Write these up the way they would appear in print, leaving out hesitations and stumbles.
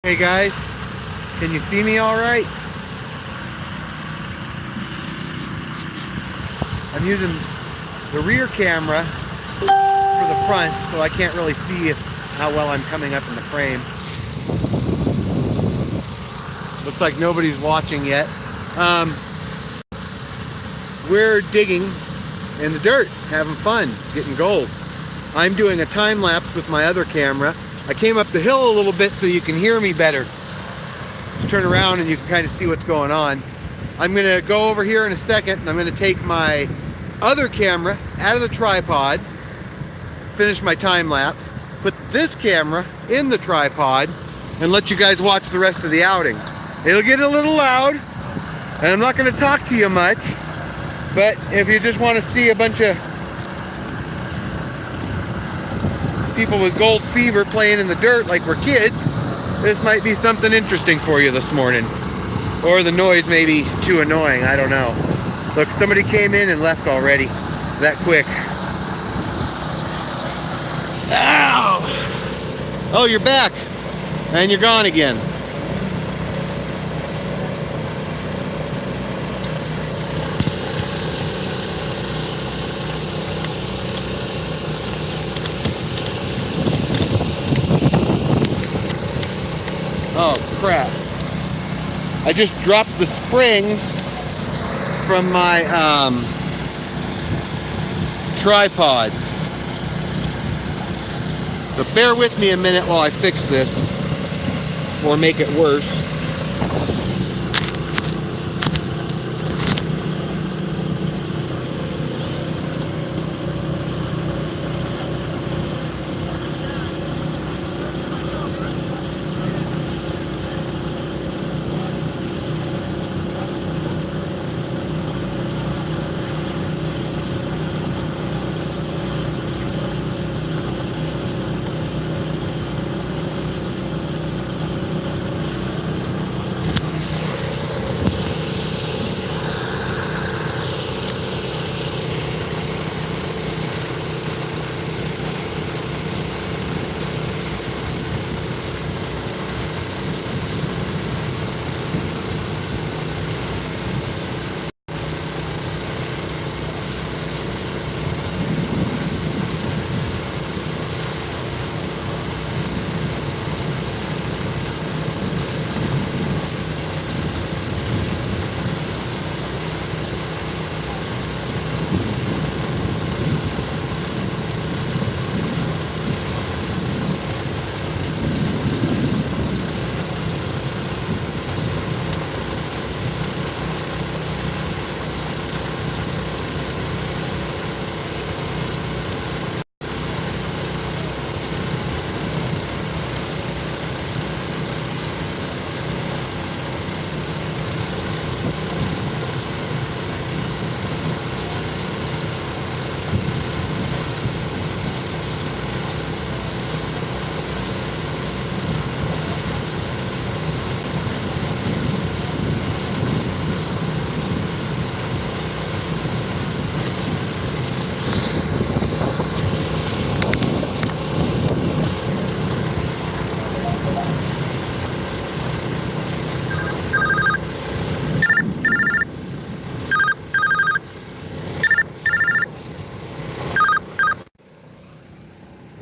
Hey guys, can you see me all right? I'm using the rear camera for the front, so I can't really see how well I'm coming up in the frame. Looks like nobody's watching yet. We're digging in the dirt, having fun, getting gold. I'm doing a time lapse with my other camera. I came up the hill a little bit so you can hear me better. Just turn around and you can kind of see what's going on. I'm gonna go over here in a second and I'm gonna take my other camera out of the tripod, finish my time lapse, put this camera in the tripod, and let you guys watch the rest of the outing. It'll get a little loud, and I'm not gonna talk to you much, but if you just wanna see a bunch of people with gold fever playing in the dirt like we're kids, this might be something interesting for you this morning. Or the noise may be too annoying, I don't know. Look, somebody came in and left already, that quick. Ow! Oh, you're back, and you're gone again. Oh crap. I just dropped the springs from my tripod. So bear with me a minute while I fix this or make it worse.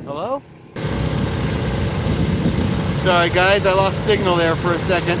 Hello? Sorry guys, I lost signal there for a second.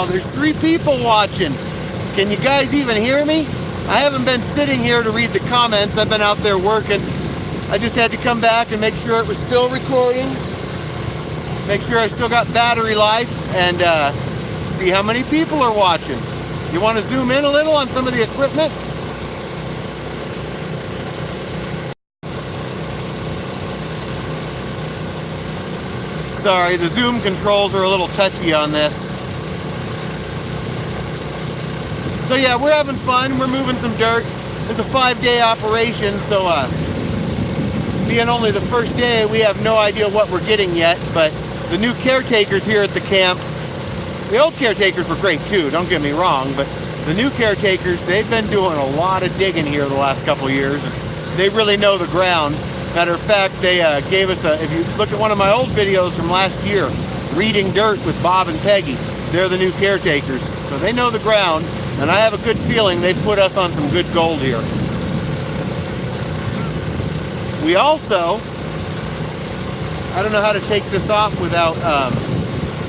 Wow, there's 3 people watching. Can you guys even hear me? I haven't been sitting here to read the comments. I've been out there working. I just had to come back and make sure it was still recording. Make sure I still got battery life and see how many people are watching. You want to zoom in a little on some of the equipment? Sorry, the zoom controls are a little touchy on this. So yeah, we're having fun. We're moving some dirt. It's a 5-day operation, so being only the first day, we have no idea what we're getting yet, but the new caretakers here at the camp, the old caretakers were great too, don't get me wrong, but the new caretakers, they've been doing a lot of digging here the last couple of years, and they really know the ground. Matter of fact, they gave us if you look at one of my old videos from last year, Reading Dirt with Bob and Peggy, they're the new caretakers, so they know the ground, and I have a good feeling they put us on some good gold here. We also, I don't know how to take this off without,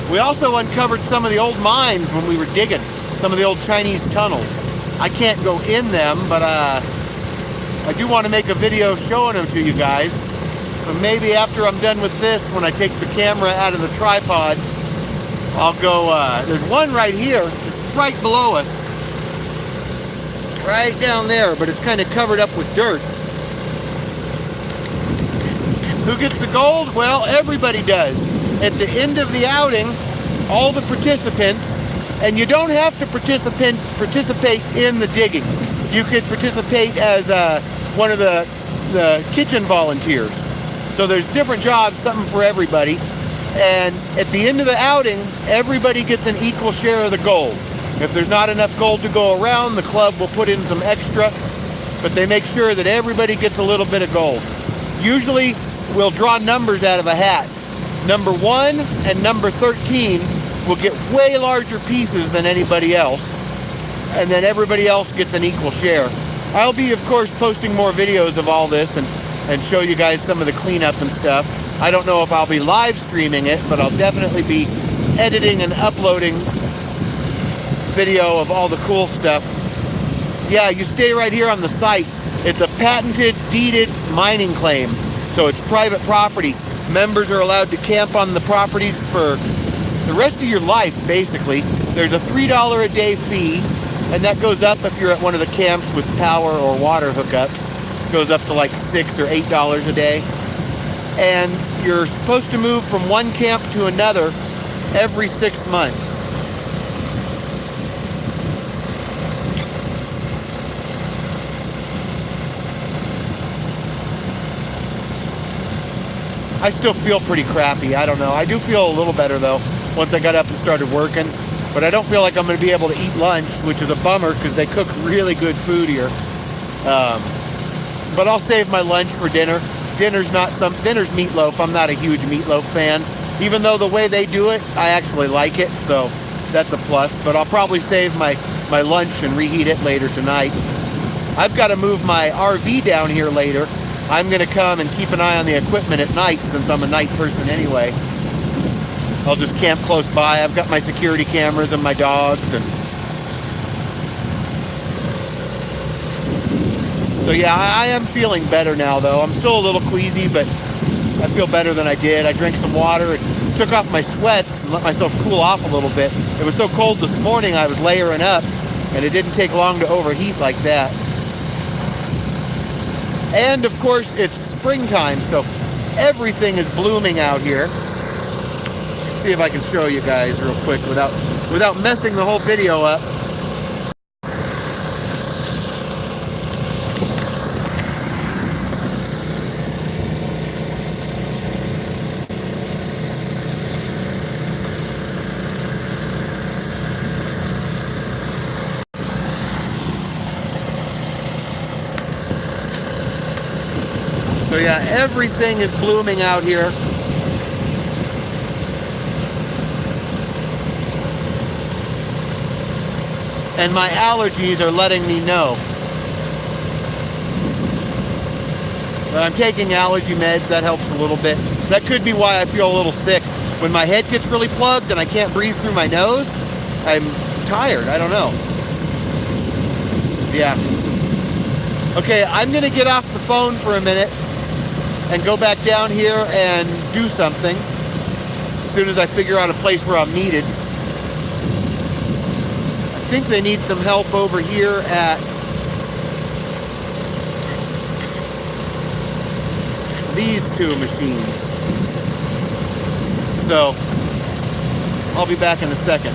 we also uncovered some of the old mines when we were digging, some of the old Chinese tunnels. I can't go in them, but I do want to make a video showing them to you guys. So maybe after I'm done with this, when I take the camera out of the tripod, I'll go, there's one right here, just right below us. Right down there, but it's kind of covered up with dirt. Who gets the gold? Well, everybody does. At the end of the outing, all the participants, and you don't have to participate in the digging. You could participate as one of the kitchen volunteers. So there's different jobs, something for everybody. And at the end of the outing, everybody gets an equal share of the gold. If there's not enough gold to go around, the club will put in some extra, but they make sure that everybody gets a little bit of gold. Usually, we'll draw numbers out of a hat. Number 1 and number 13 will get way larger pieces than anybody else, and then everybody else gets an equal share. I'll be, of course, posting more videos of all this and show you guys some of the cleanup and stuff. I don't know if I'll be live streaming it, but I'll definitely be editing and uploading video of all the cool stuff. Yeah, you stay right here on the site. It's a patented, deeded mining claim. So it's private property. Members are allowed to camp on the properties for the rest of your life, basically. There's a $3 a day fee, and that goes up if you're at one of the camps with power or water hookups. It goes up to like $6 or $8 a day. And you're supposed to move from one camp to another every 6 months. I still feel pretty crappy. I don't know. I do feel a little better though once I got up and started working, but I don't feel like I'm going to be able to eat lunch, which is a bummer because they cook really good food here. But I'll save my lunch for dinner. Dinner's meatloaf. I'm not a huge meatloaf fan. Even though the way they do it, I actually like it, so that's a plus. But I'll probably save my lunch and reheat it later tonight. I've got to move my RV down here later. I'm going to come and keep an eye on the equipment at night since I'm a night person anyway. I'll just camp close by. I've got my security cameras and my dogs. So yeah, I am feeling better now though. I'm still a little queasy, but I feel better than I did. I drank some water and took off my sweats and let myself cool off a little bit. It was so cold this morning I was layering up, and it didn't take long to overheat like that. And of course it's springtime, so everything is blooming out here. Let's see if I can show you guys real quick without messing the whole video up. So yeah, everything is blooming out here. And my allergies are letting me know. But I'm taking allergy meds, that helps a little bit. That could be why I feel a little sick. When my head gets really plugged and I can't breathe through my nose, I'm tired. I don't know. Yeah. Okay, I'm going to get off the phone for a minute and go back down here and do something as soon as I figure out a place where I'm needed. I think they need some help over here at these two machines. So I'll be back in a second.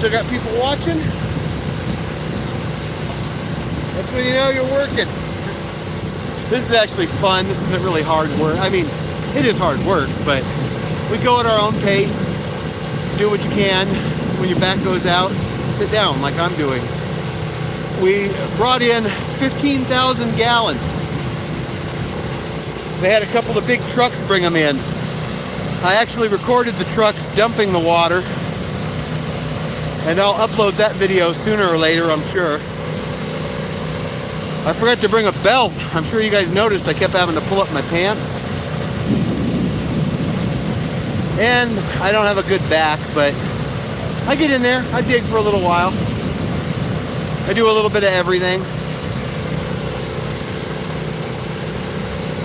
Still got people watching. That's when you know you're working. This is actually fun. This isn't really hard work. I mean, it is hard work, but we go at our own pace. Do what you can. When your back goes out, sit down like I'm doing. We brought in 15,000 gallons. They had a couple of big trucks bring them in. I actually recorded the trucks dumping the water, and I'll upload that video sooner or later, I'm sure. I forgot to bring a belt. I'm sure you guys noticed I kept having to pull up my pants. And I don't have a good back, but I get in there. I dig for a little while. I do a little bit of everything.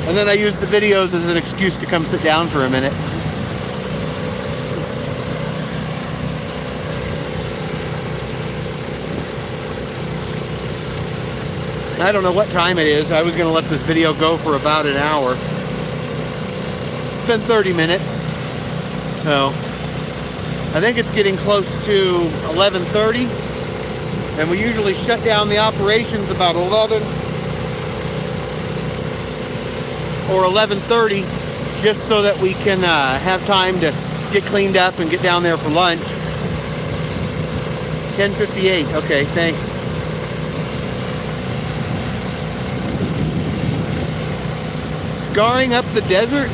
And then I use the videos as an excuse to come sit down for a minute. I don't know what time it is. I was going to let this video go for about an hour. It's been 30 minutes. So I think it's getting close to 11:30. And we usually shut down the operations about 11 or 11:30 just so that we can have time to get cleaned up and get down there for lunch. 10:58. Okay, thanks. Scarring up the desert?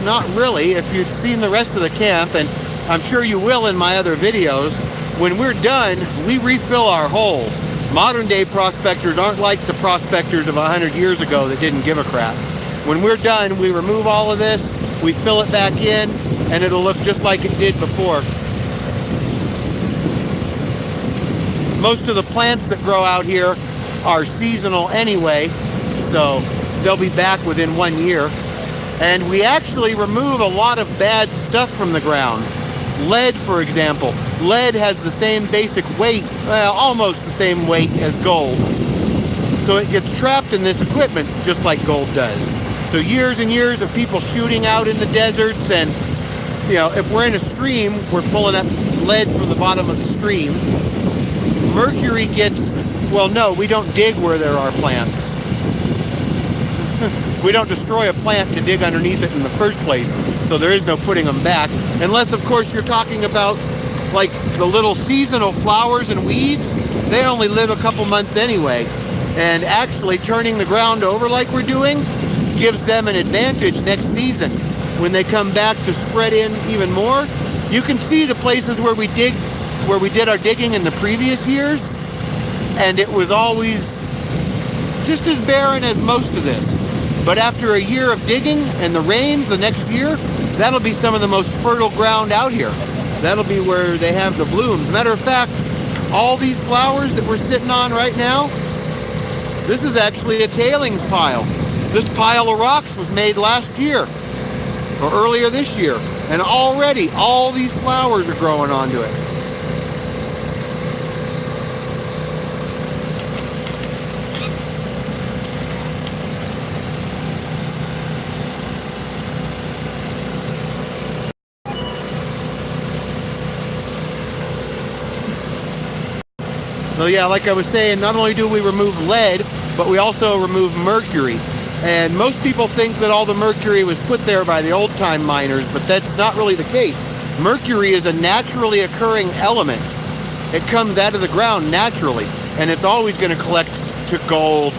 Not really. If you'd seen the rest of the camp, and I'm sure you will in my other videos, when we're done, we refill our holes. Modern day prospectors aren't like the prospectors of 100 years ago that didn't give a crap. When we're done, we remove all of this, we fill it back in, and it'll look just like it did before. Most of the plants that grow out here are seasonal anyway, so they'll be back within 1 year. And we actually remove a lot of bad stuff from the ground. Lead, for example. Lead has the same basic weight, well, almost the same weight as gold. So it gets trapped in this equipment just like gold does. So years and years of people shooting out in the deserts, and you know, if we're in a stream, we're pulling up lead from the bottom of the stream. Mercury gets, well, no, we don't dig where there are plants. We don't destroy a plant to dig underneath it in the first place, so there is no putting them back. Unless, of course, you're talking about like the little seasonal flowers and weeds. They only live a couple months anyway. And actually turning the ground over like we're doing gives them an advantage next season. When they come back to spread in even more, you can see the places where we did our digging in the previous years, and it was always just as barren as most of this. But after a year of digging and the rains the next year, that'll be some of the most fertile ground out here. That'll be where they have the blooms. Matter of fact, all these flowers that we're sitting on right now, this is actually a tailings pile. This pile of rocks was made last year, or earlier this year. And already, all these flowers are growing onto it. So yeah, like I was saying, not only do we remove lead, but we also remove mercury. And most people think that all the mercury was put there by the old-time miners, but that's not really the case. Mercury is a naturally occurring element. It comes out of the ground naturally, and it's always going to collect to gold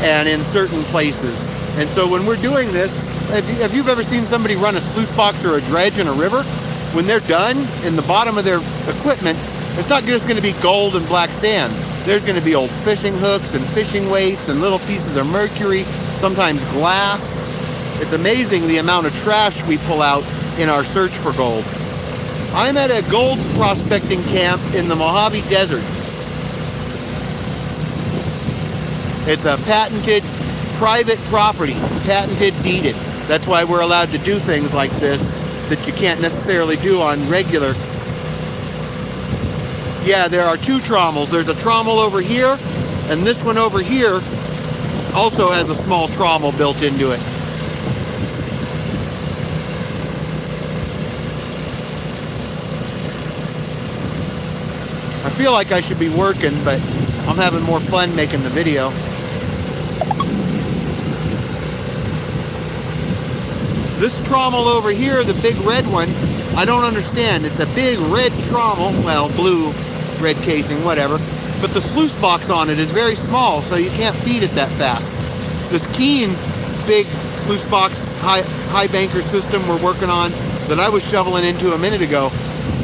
and in certain places. And so when we're doing this, if you've ever seen somebody run a sluice box or a dredge in a river, when they're done, in the bottom of their equipment, it's not just going to be gold and black sand. There's going to be old fishing hooks and fishing weights and little pieces of mercury, sometimes glass. It's amazing the amount of trash we pull out in our search for gold. I'm at a gold prospecting camp in the Mojave Desert. It's a patented private property, patented, deeded. That's why we're allowed to do things like this that you can't necessarily do on regular. Yeah, there are two trommels. There's a trommel over here, and this one over here also has a small trommel built into it. feel like I should be working, but I'm having more fun making the video. This trommel over here, the big red one, I don't understand. It's a big red trommel, well, blue, red casing, whatever, but the sluice box on it is very small, so you can't feed it that fast. This Keen big sluice box high banker system we're working on that I was shoveling into a minute ago,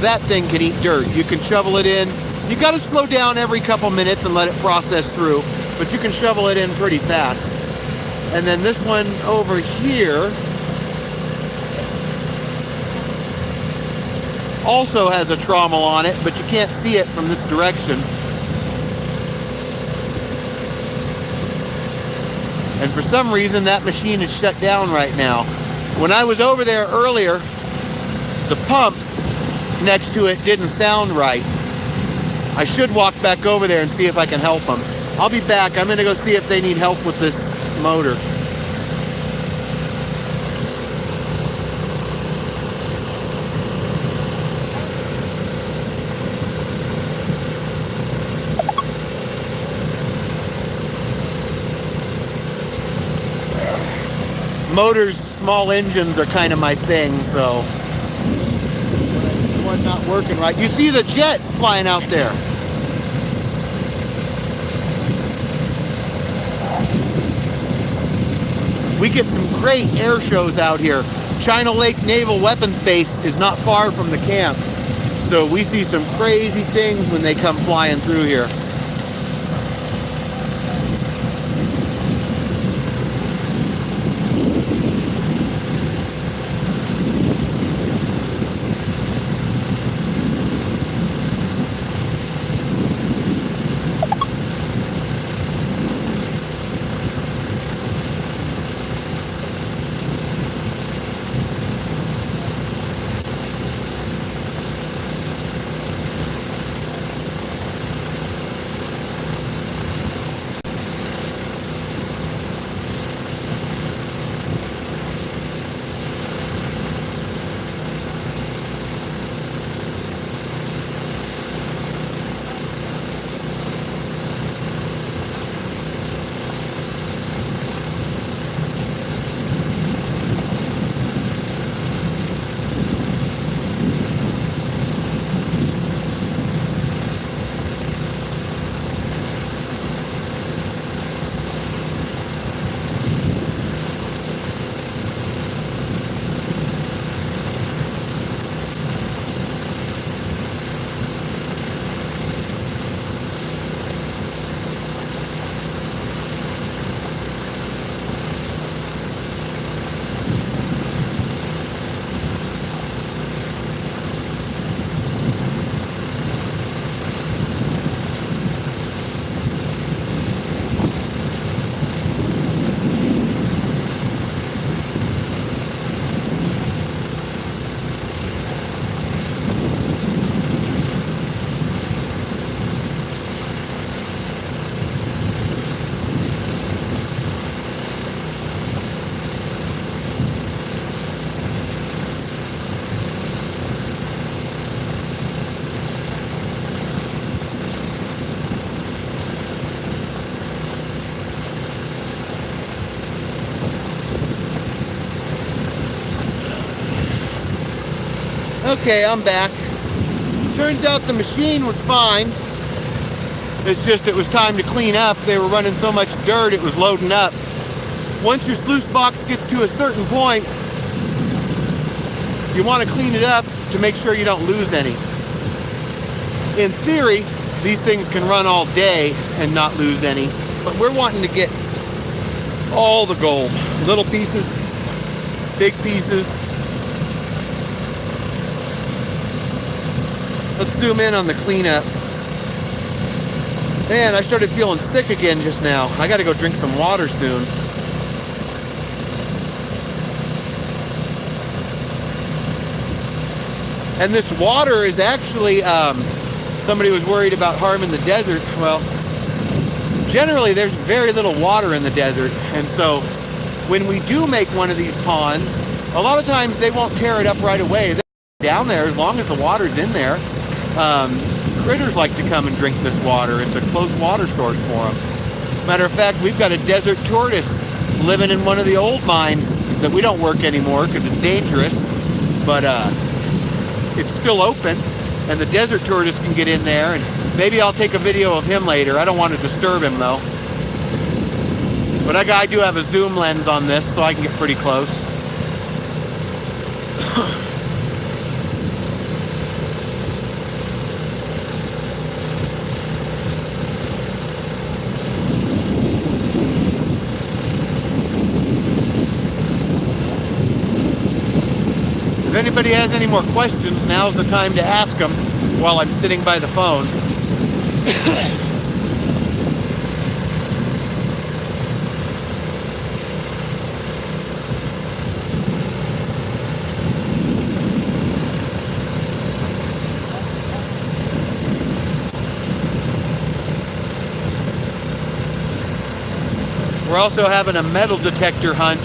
that thing can eat dirt. You can shovel it in. You got to slow down every couple minutes and let it process through, but you can shovel it in pretty fast. And then this one over here also has a trommel on it, but you can't see it from this direction. And for some reason that machine is shut down right now. When I was over there earlier, the pump next to it didn't sound right. I should walk back over there and see if I can help them. I'll be back. I'm going to go see if they need help with this motor. Motors, small engines are kind of my thing, so one's not working right. You see the jet flying out there. We get some great air shows out here. China Lake Naval Weapons Base is not far from the camp, so we see some crazy things when they come flying through here. Okay, I'm back. Turns out the machine was fine. It's just it was time to clean up. They were running so much dirt, it was loading up. Once your sluice box gets to a certain point, you want to clean it up to make sure you don't lose any. In theory, these things can run all day and not lose any, but we're wanting to get all the gold. Little pieces, big pieces. Let's zoom in on the cleanup. Man, I started feeling sick again just now. I gotta go drink some water soon. And this water is actually, somebody was worried about harming the desert. Well, generally there's very little water in the desert. And so when we do make one of these ponds, a lot of times they won't tear it up right away. They're down there as long as the water's in there. Critters like to come and drink this water. It's a close water source for them. Matter of fact, we've got a desert tortoise living in one of the old mines that we don't work anymore because it's dangerous, but it's still open, and the desert tortoise can get in there, and maybe I'll take a video of him later. I don't want to disturb him though. But I do have a zoom lens on this, so I can get pretty close. If anybody has any more questions, now's the time to ask them while I'm sitting by the phone. We're also having a metal detector hunt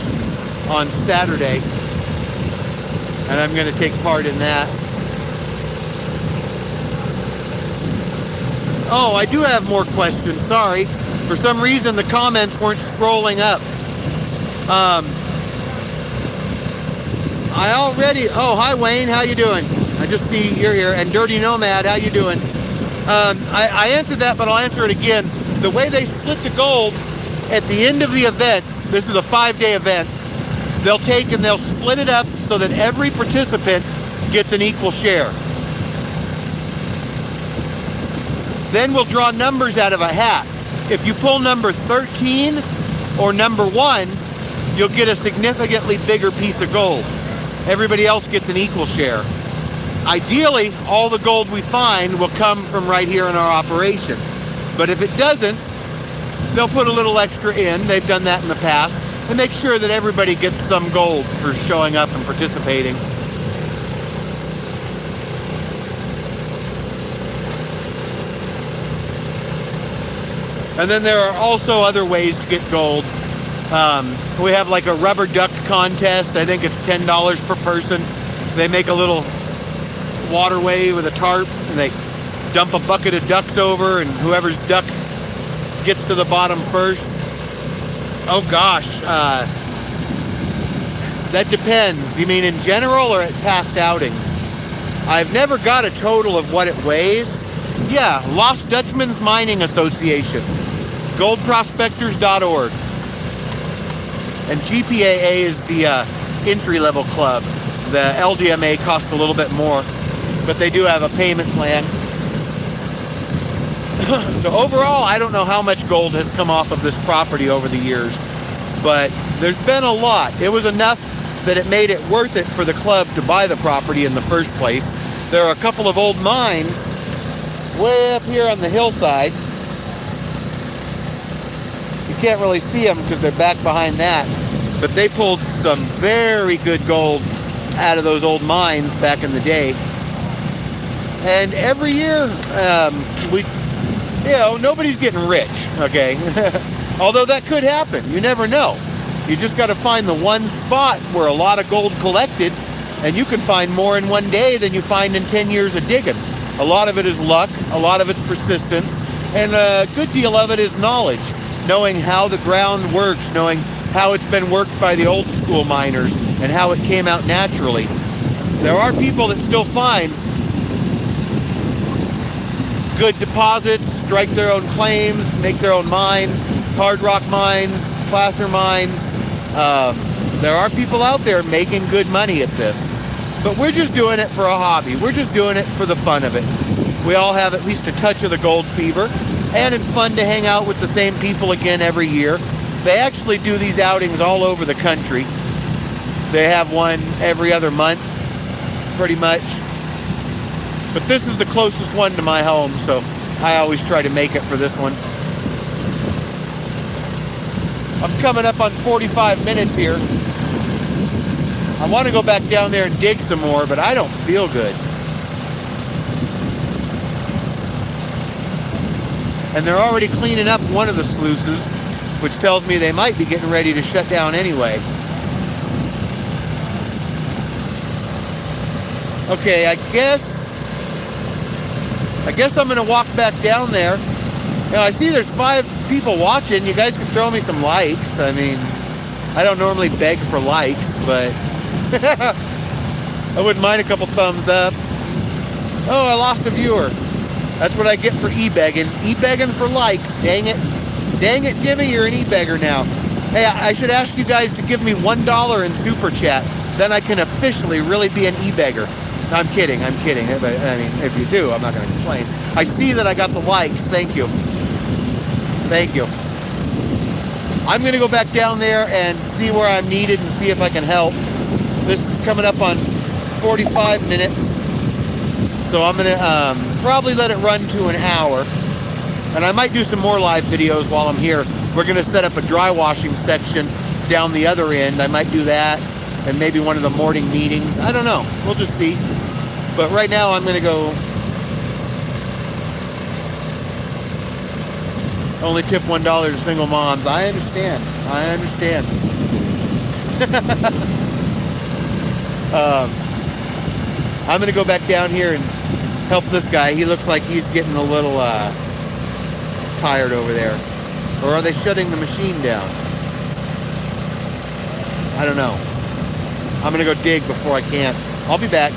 on Saturday, and I'm going to take part in that. Oh, I do have more questions. Sorry. For some reason, the comments weren't scrolling up. Oh, hi Wayne, how you doing? I just see you're here. And Dirty Nomad, how you doing? I answered that, but I'll answer it again. The way they split the gold, at the end of the event, this is a 5-day event, they'll take and they'll split it up so that every participant gets an equal share. Then we'll draw numbers out of a hat. If you pull number 13 or number 1, you'll get a significantly bigger piece of gold. Everybody else gets an equal share. Ideally, all the gold we find will come from right here in our operation. But if it doesn't, they'll put a little extra in. They've done that in the past, and make sure that everybody gets some gold for showing up and participating. And then there are also other ways to get gold. We have like a rubber duck contest. I think it's $10 per person. They make a little waterway with a tarp, and they dump a bucket of ducks over, and whoever's duck gets to the bottom first. Oh gosh, that depends. You mean in general or at past outings? I've never got a total of what it weighs. Yeah, Lost Dutchman's Mining Association, goldprospectors.org. And GPAA is the entry-level club. The Ldma costs a little bit more, but they do have a payment plan. So overall, I don't know how much gold has come off of this property over the years, but there's been a lot. It was enough that it made it worth it for the club to buy the property in the first place. There are a couple of old mines way up here on the hillside. You can't really see them because they're back behind that, but they pulled some very good gold out of those old mines back in the day. And every year, nobody's getting rich, okay? Although that could happen. You never know. You just got to find the one spot where a lot of gold collected, and you can find more in one day than you find in 10 years of digging. A lot of it is luck, a lot of it's persistence, and a good deal of it is knowledge. Knowing how the ground works, knowing how it's been worked by the old school miners, and how it came out naturally. There are people that still find good deposits, strike their own claims, make their own mines, hard rock mines, placer mines. There are people out there making good money at this. But we're just doing it for a hobby. We're just doing it for the fun of it. We all have at least a touch of the gold fever, and it's fun to hang out with the same people again every year. They actually do these outings all over the country. They have one every other month, pretty much. But this is the closest one to my home, so I always try to make it for this one. I'm coming up on 45 minutes here. I want to go back down there and dig some more, but I don't feel good. And they're already cleaning up one of the sluices, which tells me they might be getting ready to shut down anyway. Okay, I guess I guess I'm gonna walk back down there. You know, I see there's 5 people watching. You guys can throw me some likes. I mean, I don't normally beg for likes, but I wouldn't mind a couple thumbs up. Oh, I lost a viewer. That's what I get for e-begging. E-begging for likes. Dang it. Dang it, Jimmy, you're an e-beggar now. Hey, I should ask you guys to give me $1 in Super Chat. Then I can officially really be an e-beggar. No, I'm kidding. I mean, if you do, I'm not going to complain. I see that I got the likes. Thank you. Thank you. I'm going to go back down there and see where I'm needed and see if I can help. This is coming up on 45 minutes. So I'm going to probably let it run to an hour. And I might do some more live videos while I'm here. We're going to set up a dry washing section down the other end. I might do that. And maybe one of the morning meetings. I don't know. We'll just see. But right now I'm going to go. Only tip $1 to single moms. I understand. I'm going to go back down here and help this guy. He looks like he's getting a little tired over there. Or are they shutting the machine down? I don't know. I'm going to go dig before I can't. I'll be back.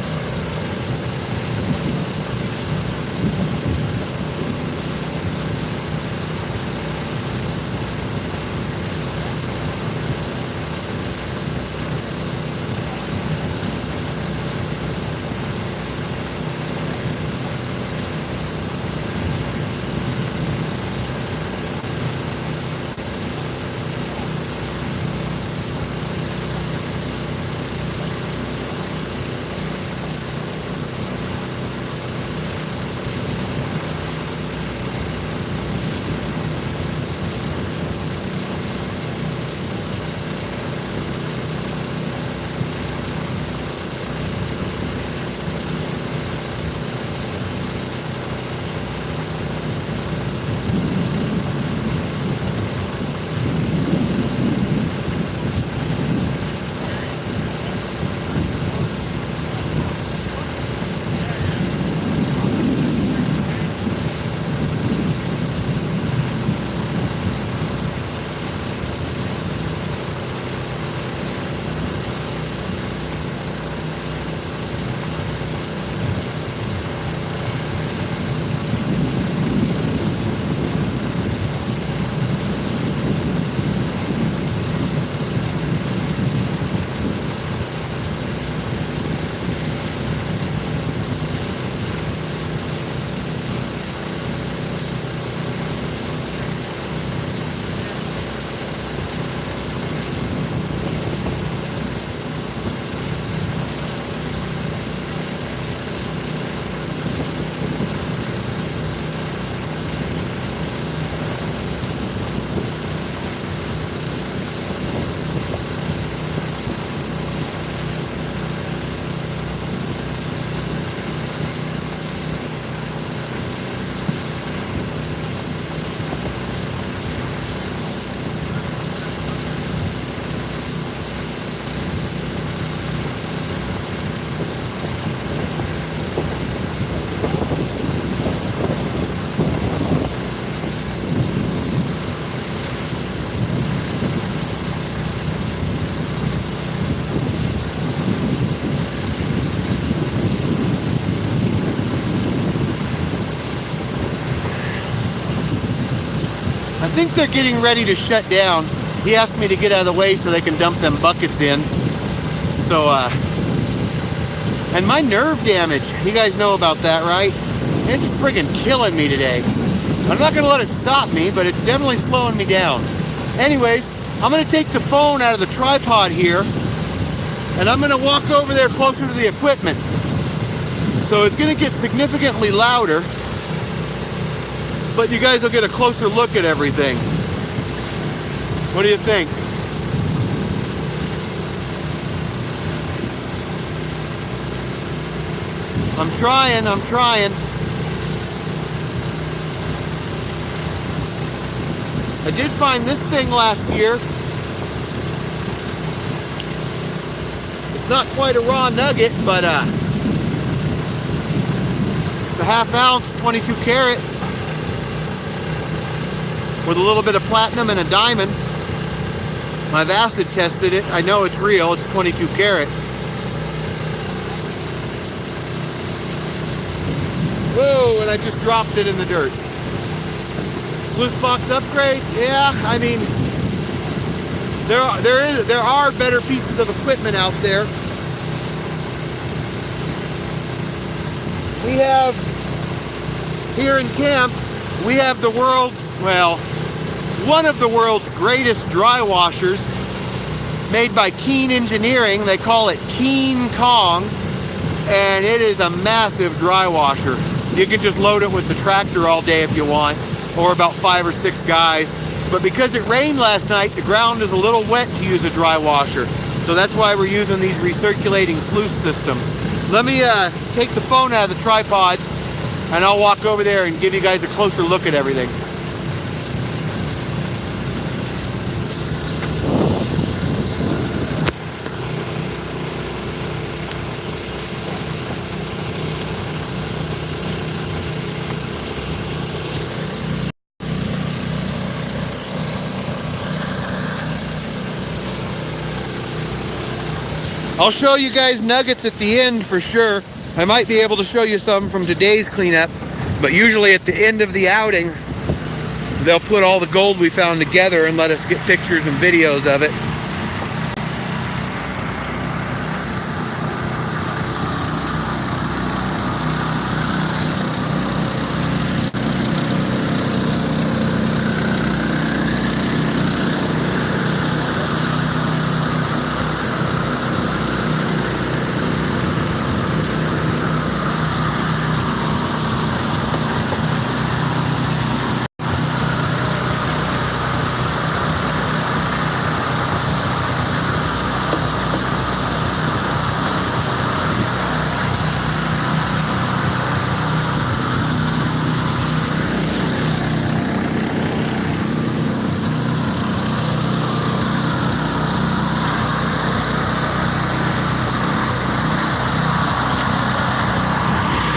I think they're getting ready to shut down. He asked me to get out of the way so they can dump them buckets in. So, and my nerve damage, you guys know about that, right? It's friggin' killing me today. I'm not gonna let it stop me, but it's definitely slowing me down. Anyways, I'm gonna take the phone out of the tripod here, and I'm gonna walk over there closer to the equipment. So it's gonna get significantly louder, but you guys will get a closer look at everything. What do you think? I'm trying. I did find this thing last year. It's not quite a raw nugget, but it's a ½ ounce, 22 karat, with a little bit of platinum and a diamond. I've acid tested it. I know it's real. It's 22 karat. Whoa, and I just dropped it in the dirt. Sluice box upgrade? Yeah, I mean, there are better pieces of equipment out there. We have, here in camp, we have the world's, well, one of the world's greatest dry washers, made by Keen Engineering. They call it Keen Kong, and it is a massive dry washer. You can just load it with the tractor all day if you want, or about 5 or 6 guys. But because it rained last night, the ground is a little wet to use a dry washer. So that's why we're using these recirculating sluice systems. Let me take the phone out of the tripod, and I'll walk over there and give you guys a closer look at everything. I'll show you guys nuggets at the end for sure. I might be able to show you some from today's cleanup, but usually at the end of the outing, they'll put all the gold we found together and let us get pictures and videos of it.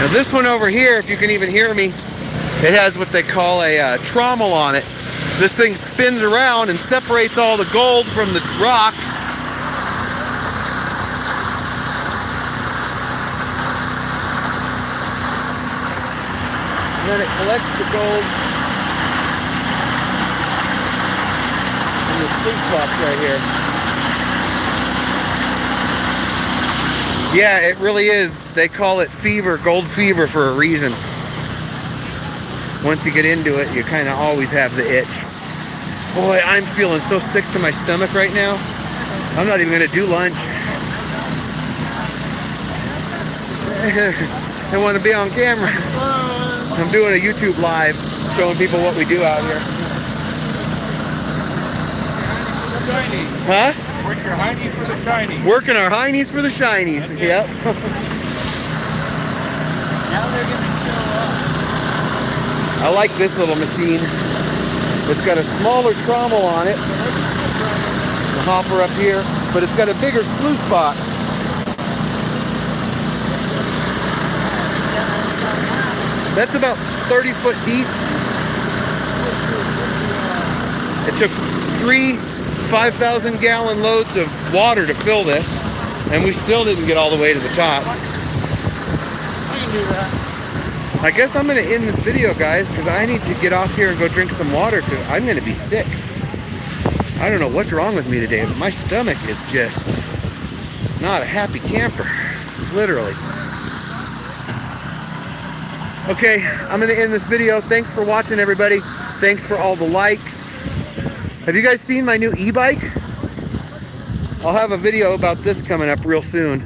Now this one over here, if you can even hear me, it has what they call a trommel on it. This thing spins around and separates all the gold from the rocks. And then it collects the gold in the sluice box right here. Yeah, it really is. They call it fever, gold fever, for a reason. Once you get into it, you kind of always have the itch. Boy, I'm feeling so sick to my stomach right now. I'm not even going to do lunch. I want to be on camera. I'm doing a YouTube live showing people what we do out here. Huh? Work your heinies for the shinies. Working our heinies for the shinies. Okay. Yep. Now they're going to show up. I like this little machine. It's got a smaller trommel on it. The hopper up here, but it's got a bigger sluice box. That's about 30 foot deep. It took 3 5,000 gallon loads of water to fill this, and we still didn't get all the way to the top. I can do that. I guess I'm going to end this video, guys, because I need to get off here and go drink some water because I'm going to be sick. I don't know what's wrong with me today, but my stomach is just not a happy camper, literally. Okay, I'm going to end this video. Thanks for watching, everybody. Thanks for all the likes. Have you guys seen my new e-bike? I'll have a video about this coming up real soon.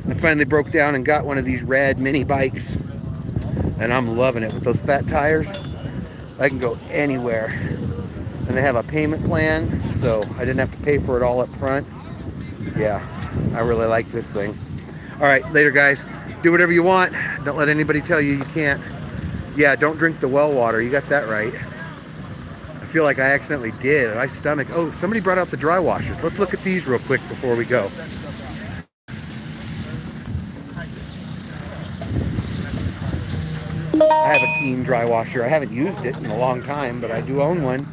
I finally broke down and got one of these rad mini bikes, and I'm loving it. With those fat tires, I can go anywhere. And they have a payment plan, so I didn't have to pay for it all up front. Yeah, I really like this thing. All right, later, guys. Do whatever you want. Don't let anybody tell you you can't. Yeah, don't drink the well water. You got that right. I feel like I accidentally did. My stomach. Oh, somebody brought out the dry washers. Let's look at these real quick before we go. I have a Keen dry washer. I haven't used it in a long time, but I do own one.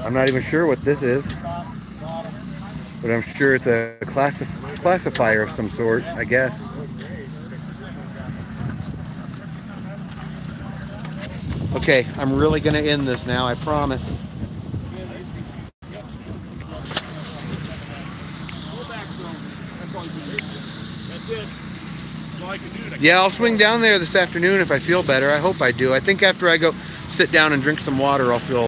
I'm not even sure what this is, but I'm sure it's a classifier of some sort, I guess. Okay, I'm really going to end this now, I promise. Yeah, I'll swing down there this afternoon if I feel better. I hope I do. I think after I go sit down and drink some water, I'll feel